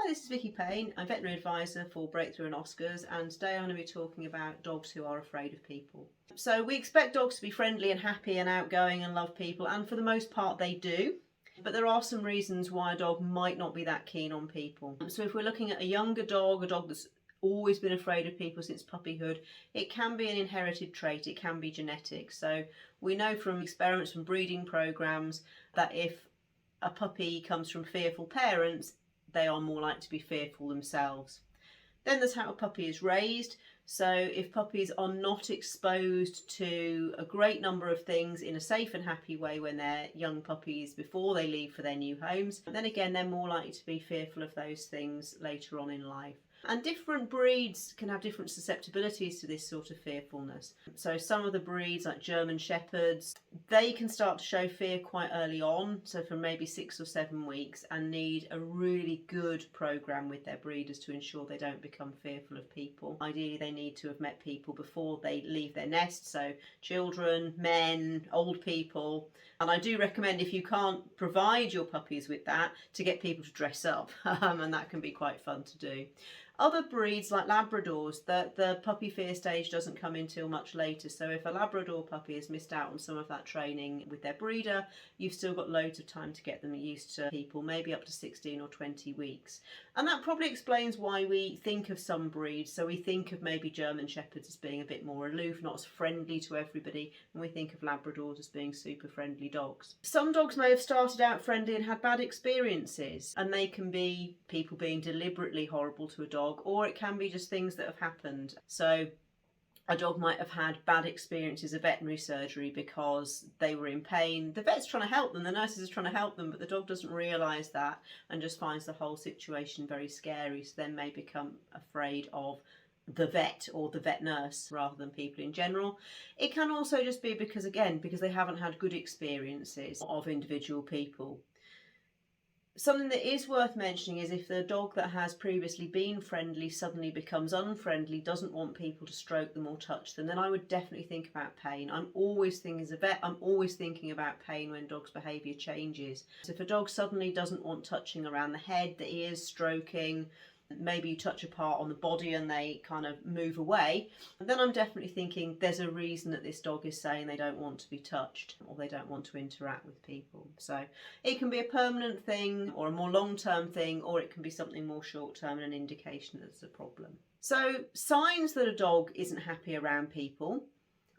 Hi, this is Vicky Payne. I'm Veterinary Advisor for Breakthrough and Oscars, and today I'm going to be talking about dogs who are afraid of people. So we expect dogs to be friendly and happy and outgoing and love people, and for the most part they do. But there are some reasons why a dog might not be that keen on people. So if we're looking at a younger dog, a dog that's always been afraid of people since puppyhood, it can be an inherited trait, it can be genetic. So we know from experiments, from breeding programs, that if a puppy comes from fearful parents, they are more likely to be fearful themselves. Then there's how a puppy is raised. So if puppies are not exposed to a great number of things in a safe and happy way when they're young puppies before they leave for their new homes, then again they're more likely to be fearful of those things later on in life. And different breeds can have different susceptibilities to this sort of fearfulness. So some of the breeds, like German Shepherds, they can start to show fear quite early on, so from maybe 6 or 7 weeks, and need a really good program with their breeders to ensure they don't become fearful of people. Ideally, they need to have met people before they leave their nest, so children, men, old people. And I do recommend, if you can't provide your puppies with that, to get people to dress up, and that can be quite fun to do. Other breeds like Labradors, the puppy fear stage doesn't come until much later. So if a Labrador puppy has missed out on some of that training with their breeder, you've still got loads of time to get them used to people, maybe up to 16 or 20 weeks. And that probably explains why we think of some breeds. So we think of maybe German Shepherds as being a bit more aloof, not as friendly to everybody, and we think of Labradors as being super friendly dogs. Some dogs may have started out friendly and had bad experiences, and they can be people being deliberately horrible to a dog, or it can be just things that have happened. So a dog might have had bad experiences of veterinary surgery because they were in pain. The vet's trying to help them, the nurses are trying to help them, but the dog doesn't realise that and just finds the whole situation very scary, so then may become afraid of the vet or the vet nurse rather than people in general. It can also just be because they haven't had good experiences of individual people. Something that is worth mentioning is if the dog that has previously been friendly suddenly becomes unfriendly, doesn't want people to stroke them or touch them, then I would definitely think about pain. I'm always thinking, as a vet, I'm always thinking about pain when dogs' behaviour changes. So if a dog suddenly doesn't want touching around the head, the ears, stroking, maybe you touch a part on the body and they kind of move away, and then I'm definitely thinking there's a reason that this dog is saying they don't want to be touched or they don't want to interact with people. So it can be a permanent thing or a more long-term thing, or it can be something more short-term and an indication that there's a problem. So signs that a dog isn't happy around people.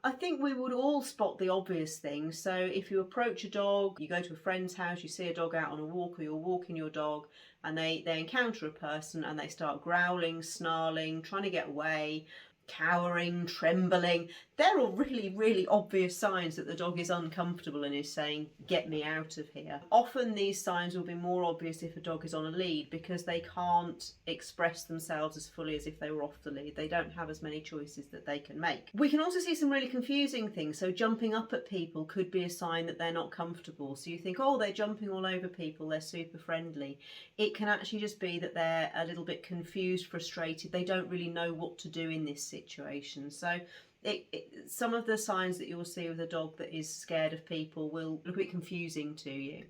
I think we would all spot the obvious things. So if you approach a dog, you go to a friend's house, you see a dog out on a walk, or you're walking your dog and they encounter a person and they start growling, snarling, trying to get away, cowering, trembling, they're all really, really obvious signs that the dog is uncomfortable and is saying, get me out of here. Often these signs will be more obvious if a dog is on a lead, because they can't express themselves as fully as if they were off the lead. They don't have as many choices that they can make. We can also see some really confusing things. So jumping up at people could be a sign that they're not comfortable. So you think, oh, they're jumping all over people, they're super friendly. It can actually just be that they're a little bit confused, frustrated. They don't really know what to do in this situation. So some of the signs that you'll see with a dog that is scared of people will look a bit confusing to you.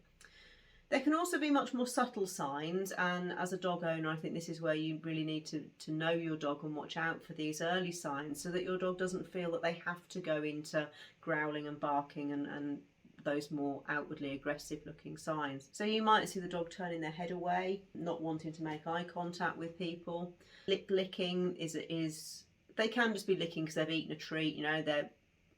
There can also be much more subtle signs, and as a dog owner I think this is where you really need to know your dog and watch out for these early signs, so that your dog doesn't feel that they have to go into growling and barking and those more outwardly aggressive looking signs. So you might see the dog turning their head away, not wanting to make eye contact with people. Lip licking they can just be licking because they've eaten a treat, you know, they're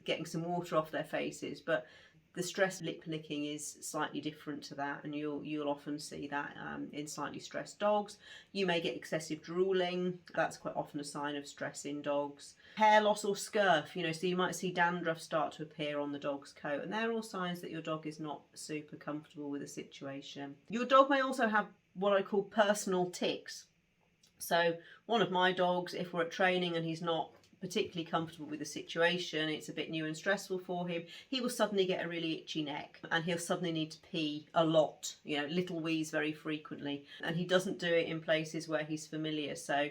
getting some water off their faces, but the stressed lip licking is slightly different to that, and you'll often see that in slightly stressed dogs. You may get excessive drooling, that's quite often a sign of stress in dogs. Hair loss or scurf, you know, so you might see dandruff start to appear on the dog's coat, and they're all signs that your dog is not super comfortable with the situation. Your dog may also have what I call personal tics. So one of my dogs, if we're at training and he's not particularly comfortable with the situation, it's a bit new and stressful for him, he will suddenly get a really itchy neck and he'll suddenly need to pee a lot, you know, little wheeze very frequently, and he doesn't do it in places where he's familiar. So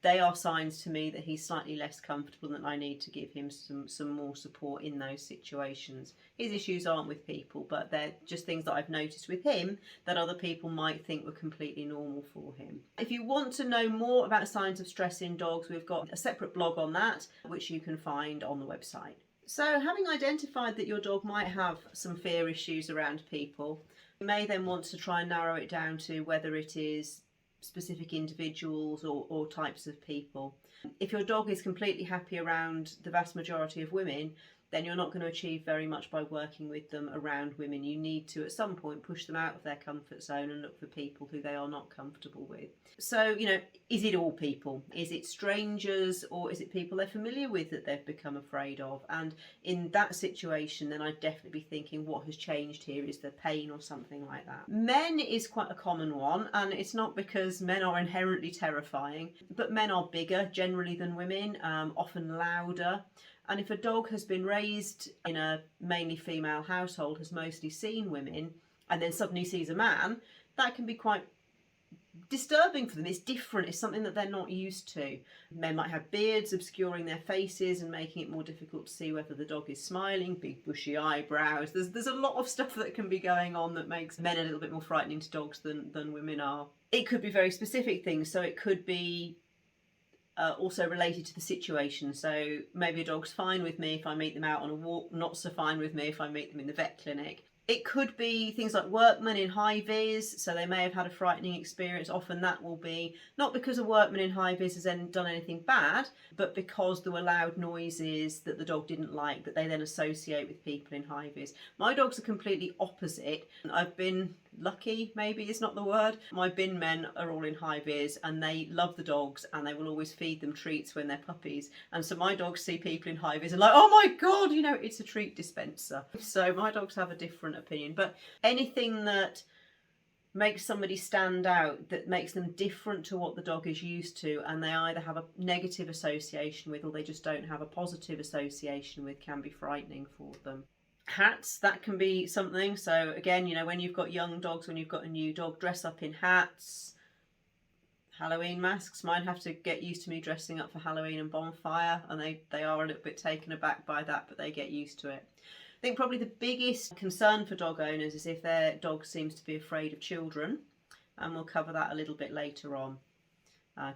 they are signs to me that he's slightly less comfortable and that I need to give him some more support in those situations. His issues aren't with people, but they're just things that I've noticed with him that other people might think were completely normal for him. If you want to know more about signs of stress in dogs, we've got a separate blog on that, which you can find on the website. So having identified that your dog might have some fear issues around people, you may then want to try and narrow it down to whether it is specific individuals or types of people. If your dog is completely happy around the vast majority of women, then you're not going to achieve very much by working with them around women. You need to, at some point, push them out of their comfort zone and look for people who they are not comfortable with. So, is it all people? Is it strangers, or is it people they're familiar with that they've become afraid of? And in that situation, then I'd definitely be thinking, what has changed here? Is there pain or something like that? Men is quite a common one, and it's not because men are inherently terrifying, but men are bigger generally than women, often louder. And if a dog has been raised in a mainly female household, has mostly seen women, and then suddenly sees a man, that can be quite disturbing for them. It's different. It's something that they're not used to. Men might have beards obscuring their faces and making it more difficult to see whether the dog is smiling, big bushy eyebrows. There's a lot of stuff that can be going on that makes men a little bit more frightening to dogs than women are. It could be very specific things. So it could be also related to the situation. So maybe a dog's fine with me if I meet them out on a walk, not so fine with me if I meet them in the vet clinic. It could be things like workmen in high vis, so they may have had a frightening experience. Often that will be not because a workman in high vis has done anything bad, but because there were loud noises that the dog didn't like that they then associate with people in high vis. My dogs are completely opposite. I've been lucky, maybe is not the word. My bin men are all in high vis and they love the dogs and they will always feed them treats when they're puppies. And so my dogs see people in high vis and like, oh my God, it's a treat dispenser. So my dogs have a different opinion, but anything that makes somebody stand out, that makes them different to what the dog is used to, and they either have a negative association with or they just don't have a positive association with, can be frightening for them. Hats, that can be something. So again, when you've got young dogs, when you've got a new dog, dress up in hats. Halloween masks, mine have to get used to me dressing up for Halloween and bonfire, and they are a little bit taken aback by that, but they get used to it. I think probably the biggest concern for dog owners is if their dog seems to be afraid of children, and we'll cover that a little bit later on.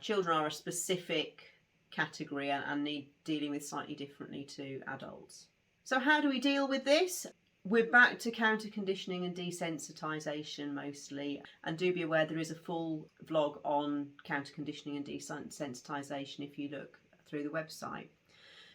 Children are a specific category and need dealing with slightly differently to adults. So how do we deal with this? We're back to counter conditioning and desensitisation mostly, and do be aware there is a full vlog on counter conditioning and desensitisation if you look through the website.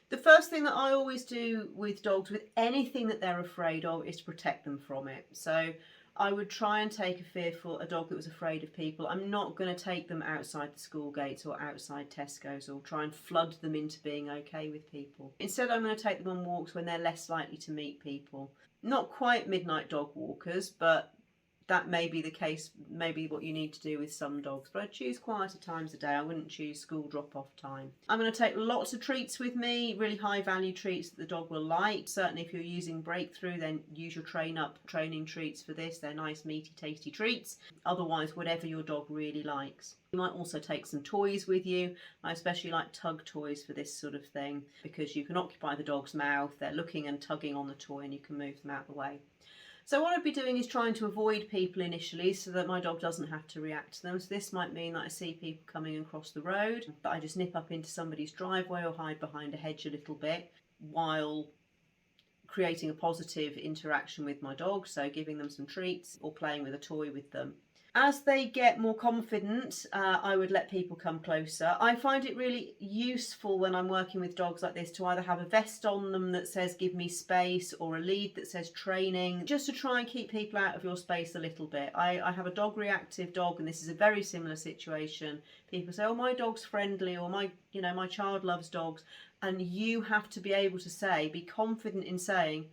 The first thing that I always do with dogs, with anything that they're afraid of, is to protect them from it. So I would try and take a dog that was afraid of people. I'm not going to take them outside the school gates or outside Tesco's or try and flood them into being okay with people. Instead, I'm going to take them on walks when they're less likely to meet people. Not quite midnight dog walkers, but that may be the case, maybe what you need to do with some dogs. But I choose quieter times of day. I wouldn't choose school drop-off time. I'm going to take lots of treats with me, really high value treats that the dog will like. Certainly if you're using Breakthrough, then use your training treats for this. They're nice, meaty, tasty treats. Otherwise, whatever your dog really likes. You might also take some toys with you. I especially like tug toys for this sort of thing because you can occupy the dog's mouth. They're looking and tugging on the toy and you can move them out of the way. So what I'd be doing is trying to avoid people initially so that my dog doesn't have to react to them. So this might mean that I see people coming across the road, that I just nip up into somebody's driveway or hide behind a hedge a little bit while creating a positive interaction with my dog, so giving them some treats or playing with a toy with them. As they get more confident, I would let people come closer. I find it really useful when I'm working with dogs like this to either have a vest on them that says give me space or a lead that says training, just to try and keep people out of your space a little bit. I have a dog reactive dog, and this is a very similar situation. People say, oh, my dog's friendly, or my child loves dogs. And you have to be able to say, be confident in saying,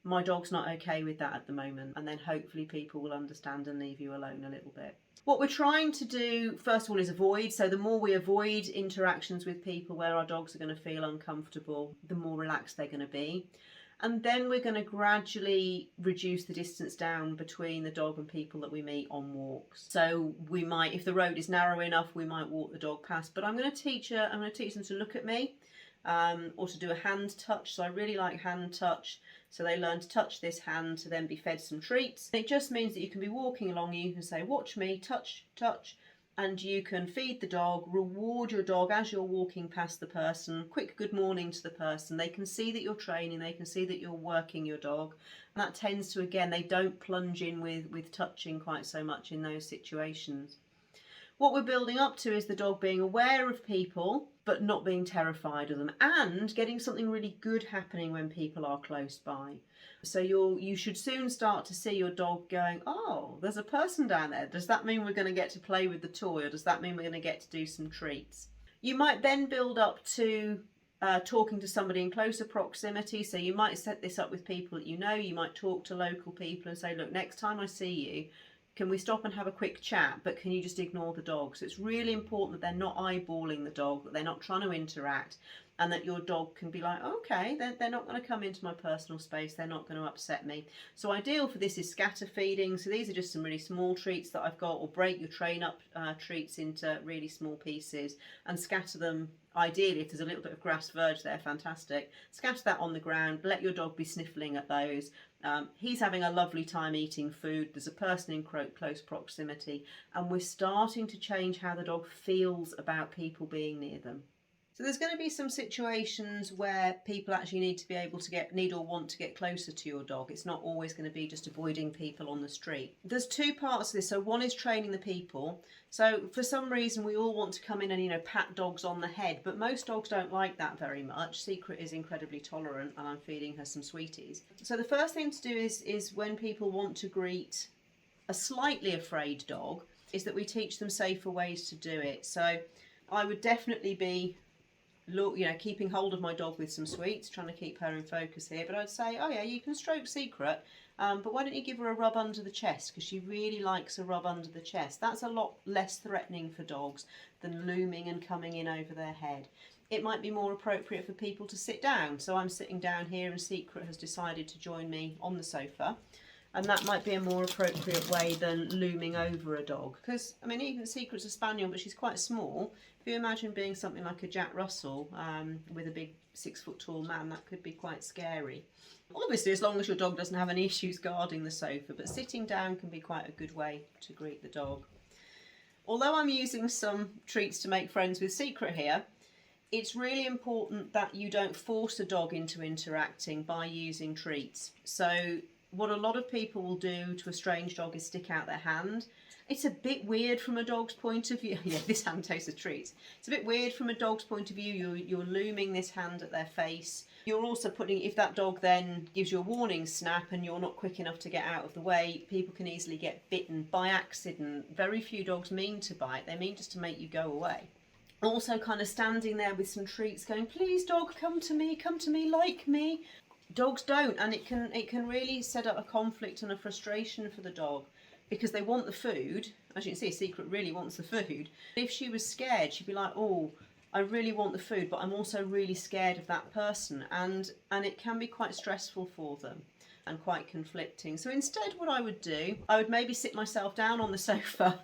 my dog's not okay with that at the moment, and then hopefully people will understand and leave you alone a little bit. What we're trying to do first of all is avoid. So the more we avoid interactions with people where our dogs are going to feel uncomfortable, the more relaxed they're going to be. And then we're going to gradually reduce the distance down between the dog and people that we meet on walks. So we might, if the road is narrow enough, we might walk the dog past. But I'm going to teach them to look at me, or to do a hand touch. So I really like hand touch. So they learn to touch this hand to then be fed some treats. It just means that you can be walking along, you can say, watch me, touch, touch. And you can feed the dog, reward your dog as you're walking past the person, quick good morning to the person. They can see that you're training, they can see that you're working your dog. And that tends to, again, they don't plunge in with touching quite so much in those situations. What we're building up to is the dog being aware of people, but not being terrified of them, and getting something really good happening when people are close by. So you should soon start to see your dog going, oh, there's a person down there. Does that mean we're going to get to play with the toy, or does that mean we're going to get to do some treats? You might then build up to talking to somebody in closer proximity. So you might set this up with people that you know. You might talk to local people and say, look, next time I see you, can we stop and have a quick chat, but can you just ignore the dog? So it's really important that they're not eyeballing the dog, that they're not trying to interact, and that your dog can be like, okay, they're not going to come into my personal space, they're not going to upset me. So ideal for this is scatter feeding. So these are just some really small treats that I've got, or break your train up treats into really small pieces and scatter them. Ideally, if there's a little bit of grass verge there, fantastic. Scatter that on the ground, let your dog be sniffling at those. He's having a lovely time eating food. There's a person in close proximity, and we're starting to change how the dog feels about people being near them. So there's going to be some situations where people actually need to be able to need or want to get closer to your dog. It's not always going to be just avoiding people on the street. There's two parts to this. So one is training the people. So for some reason we all want to come in and pat dogs on the head, but most dogs don't like that very much. Secret is incredibly tolerant, and I'm feeding her some sweeties. So the first thing to do is when people want to greet a slightly afraid dog, is that we teach them safer ways to do it. So I would definitely be keeping hold of my dog with some sweets, trying to keep her in focus here. But I'd say, oh yeah, you can stroke Secret, but why don't you give her a rub under the chest, because she really likes a rub under the chest. That's a lot less threatening for dogs than looming and coming in over their head. It might be more appropriate for people to sit down. So I'm sitting down here and Secret has decided to join me on the sofa. And that might be a more appropriate way than looming over a dog. Because, I mean, even Secret's a spaniel, but she's quite small. If you imagine being something like a Jack Russell with a big 6 foot tall man, that could be quite scary. Obviously, as long as your dog doesn't have any issues guarding the sofa, but sitting down can be quite a good way to greet the dog. Although I'm using some treats to make friends with Secret here, it's really important that you don't force a dog into interacting by using treats. So what a lot of people will do to a strange dog is stick out their hand. It's a bit weird from a dog's point of view. Yeah, this hand tastes of treats. It's a bit weird from a dog's point of view. You're looming this hand at their face. You're also putting, if that dog then gives you a warning snap and you're not quick enough to get out of the way, people can easily get bitten by accident. Very few dogs mean to bite. They mean just to make you go away. Also kind of standing there with some treats going, please dog, come to me, like me. Dogs don't, and it can really set up a conflict and a frustration for the dog, because they want the food. As you can see, Secret really wants the food. If she was scared, she'd be like, oh, I really want the food, but I'm also really scared of that person, and it can be quite stressful for them and quite conflicting. So instead, what I would do, I would maybe sit myself down on the sofa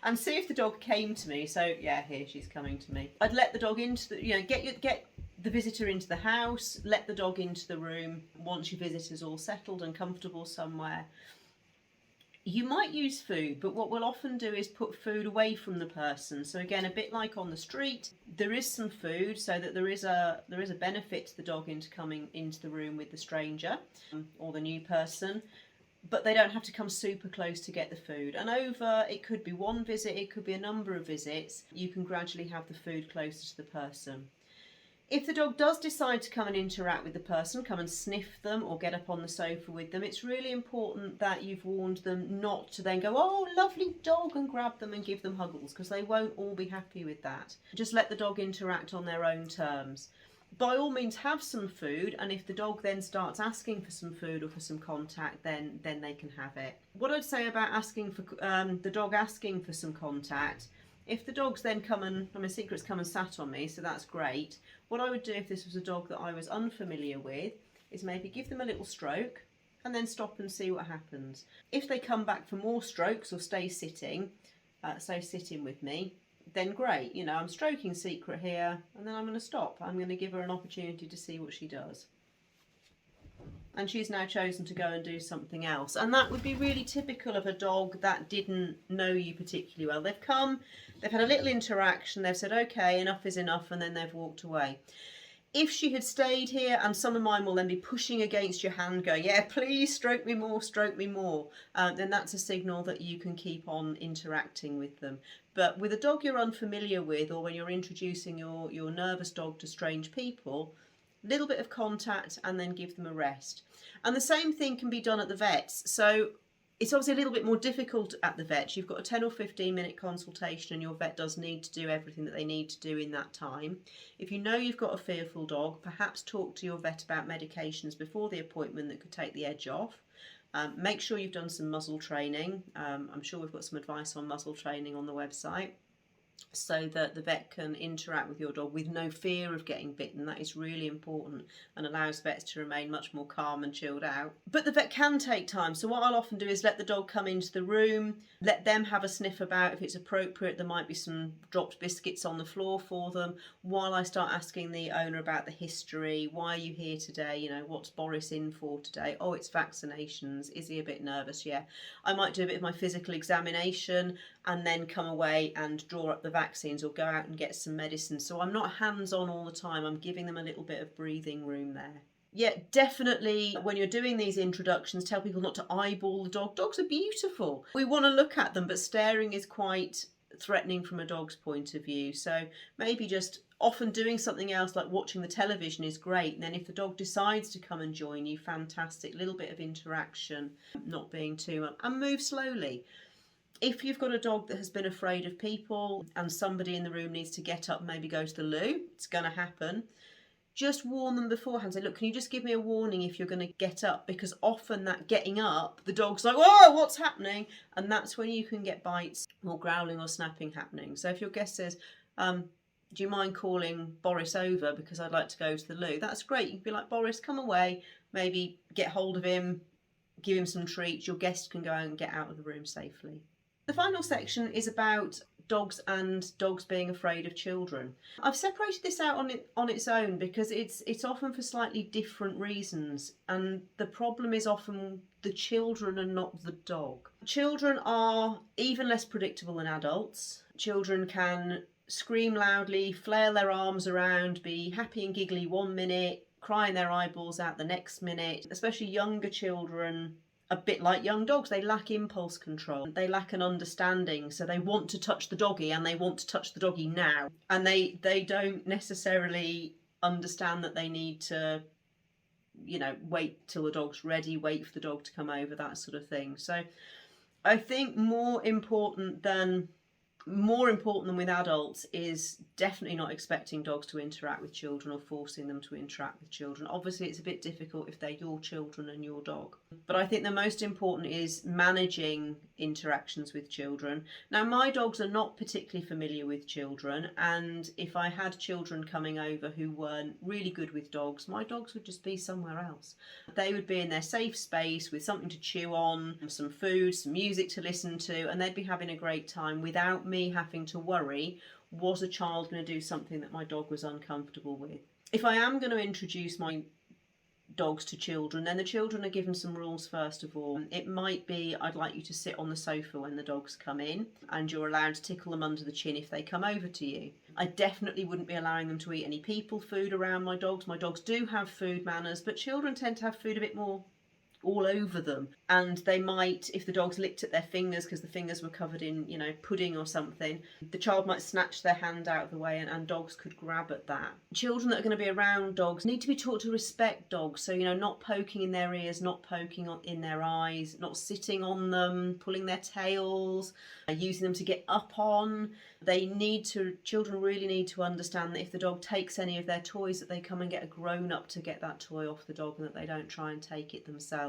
and see if the dog came to me. So yeah, here she's coming to me. I'd let the dog into the, get the visitor into the house, let the dog into the room once your visitor's all settled and comfortable somewhere. You might use food, but what we'll often do is put food away from the person. So again, a bit like on the street, there is some food so that there is a benefit to the dog into coming into the room with the stranger or the new person, but they don't have to come super close to get the food. And over, it could be one visit, it could be a number of visits, you can gradually have the food closer to the person. If the dog does decide to come and interact with the person, come and sniff them or get up on the sofa with them, it's really important that you've warned them not to then go, oh, lovely dog, and grab them and give them huggles, because they won't all be happy with that. Just let the dog interact on their own terms. By all means, have some food, and if the dog then starts asking for some food or for some contact, then they can have it. What I'd say about asking for the dog asking for some contact, if the dog's then Secret's come and sat on me, so that's great. What I would do if this was a dog that I was unfamiliar with is maybe give them a little stroke and then stop and see what happens. If they come back for more strokes or stay sitting, so sitting with me, then great. You know, I'm stroking Secret here, and then I'm going to stop. I'm going to give her an opportunity to see what she does. And she's now chosen to go and do something else. And that would be really typical of a dog that didn't know you particularly well. They've come, they've had a little interaction, they've said, okay, enough is enough, and then they've walked away. If she had stayed here, and some of mine will then be pushing against your hand going, yeah, please stroke me more, then that's a signal that you can keep on interacting with them. But with a dog you're unfamiliar with, or when you're introducing your nervous dog to strange people, little bit of contact and then give them a rest. And the same thing can be done at the vets. So it's obviously a little bit more difficult at the vet. You've got a 10 or 15 minute consultation and your vet does need to do everything that they need to do in that time. If you know you've got a fearful dog, perhaps talk to your vet about medications before the appointment that could take the edge off. Make sure you've done some muzzle training. I'm sure we've got some advice on muzzle training on the website, so that the vet can interact with your dog with no fear of getting bitten. That is really important and allows vets to remain much more calm and chilled out. But the vet can take time, so what I'll often do is let the dog come into the room, let them have a sniff about. If it's appropriate, there might be some dropped biscuits on the floor for them, while I start asking the owner about the history. Why are you here today? You know, what's Boris in for today? Oh, it's vaccinations. Is he a bit nervous? Yeah. I might do a bit of my physical examination and then come away and draw up the vaccines or go out and get some medicine. So I'm not hands-on all the time. I'm giving them a little bit of breathing room there. Yeah, definitely when you're doing these introductions, tell people not to eyeball the dog. Dogs are beautiful. We want to look at them, but staring is quite threatening from a dog's point of view. So maybe just often doing something else like watching the television is great. And then if the dog decides to come and join you, fantastic. Little bit of interaction, not being too much, and move slowly. If you've got a dog that has been afraid of people and somebody in the room needs to get up and maybe go to the loo, it's going to happen. Just warn them beforehand. Say, look, can you just give me a warning if you're going to get up? Because often that getting up, the dog's like, whoa, what's happening? And that's when you can get bites or growling or snapping happening. So if your guest says, do you mind calling Boris over because I'd like to go to the loo? That's great. You can be like, Boris, come away, maybe get hold of him, give him some treats. Your guest can go out and get out of the room safely. The final section is about dogs and dogs being afraid of children. I've separated this out on its own because it's often for slightly different reasons, and the problem is often the children and not the dog. Children are even less predictable than adults. Children can scream loudly, flail their arms around, be happy and giggly 1 minute, crying their eyeballs out the next minute. Especially younger children, a bit like young dogs, they lack impulse control. They lack an understanding, so they want to touch the doggy and they want to touch the doggy now. And they don't necessarily understand that they need to, you know, wait till the dog's ready, wait for the dog to come over, that sort of thing. So I think more important than with adults is definitely not expecting dogs to interact with children or forcing them to interact with children. Obviously it's a bit difficult if they're your children and your dog. But I think the most important is managing interactions with children. Now my dogs are not particularly familiar with children, and if I had children coming over who weren't really good with dogs, my dogs would just be somewhere else. They would be in their safe space with something to chew on, some food, some music to listen to, and they'd be having a great time without me having to worry, was a child going to do something that my dog was uncomfortable with? If I am going to introduce my dogs to children, then the children are given some rules first of all. It might be, I'd like you to sit on the sofa when the dogs come in, and you're allowed to tickle them under the chin if they come over to you. I definitely wouldn't be allowing them to eat any people food around my dogs. My dogs do have food manners, but children tend to have food a bit more all over them, and they might, if the dogs licked at their fingers because the fingers were covered in, you know, pudding or something, the child might snatch their hand out of the way, and dogs could grab at that. Children that are going to be around dogs need to be taught to respect dogs, so, you know, not poking in their ears, not poking in their eyes, not sitting on them, pulling their tails, using them to get up on. Children really need to understand that if the dog takes any of their toys, that they come and get a grown-up to get that toy off the dog, and that they don't try and take it themselves.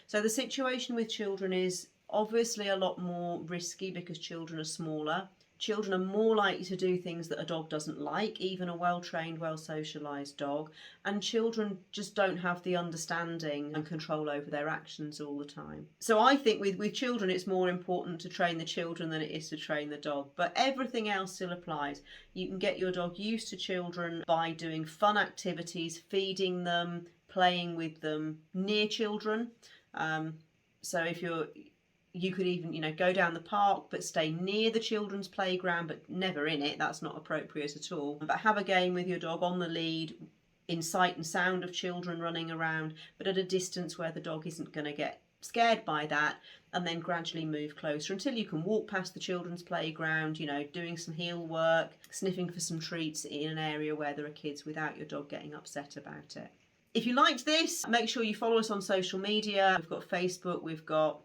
So the situation with children is obviously a lot more risky because children are smaller. Children are more likely to do things that a dog doesn't like, even a well-trained, well-socialised dog. And children just don't have the understanding and control over their actions all the time. So I think with children, it's more important to train the children than it is to train the dog. But everything else still applies. You can get your dog used to children by doing fun activities, feeding them, playing with them near children. So if you could even, go down the park, but stay near the children's playground, but never in it. That's not appropriate at all. But have a game with your dog on the lead, in sight and sound of children running around, but at a distance where the dog isn't going to get scared by that, and then gradually move closer until you can walk past the children's playground, doing some heel work, sniffing for some treats in an area where there are kids without your dog getting upset about it. If you liked this, make sure you follow us on social media. We've got Facebook, we've got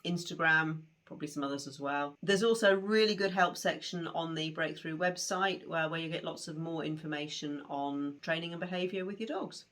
Instagram, probably some others as well. There's also a really good help section on the Breakthrough website where you get lots of more information on training and behaviour with your dogs.